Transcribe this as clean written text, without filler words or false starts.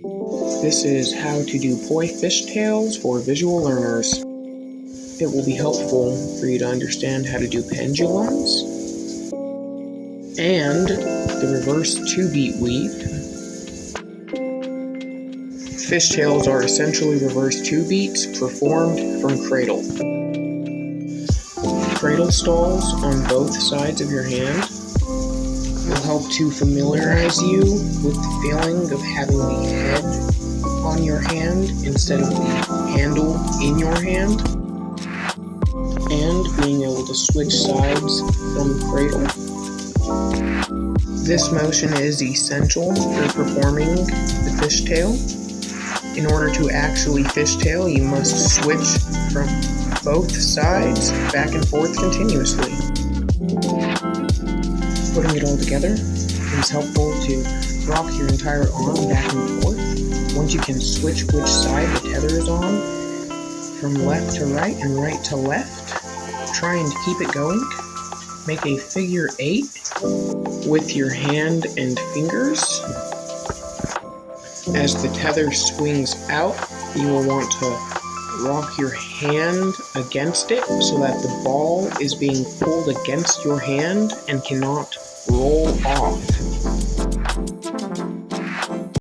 This is how to do poi fishtails for visual learners. It will be helpful for you to understand how to do pendulums and the reverse 2-beat weave. Fishtails are essentially reverse 2 beats performed from cradle. Cradle stalls on both sides of your hand will help to familiarize you with the feeling of having the head on your hand instead of the handle in your hand, and being able to switch sides from the cradle. This motion is essential for performing the fishtail. In order to actually fishtail, you must switch from both sides back and forth continuously. Putting it all together is helpful to rock your entire arm back and forth. Once you can switch which side the tether is on, from left to right and right to left, trying to keep it going. Make a figure 8 with your hand and fingers. As the tether swings out, you will want to rock your hand against it so that the ball is being pulled against your hand and cannot roll off.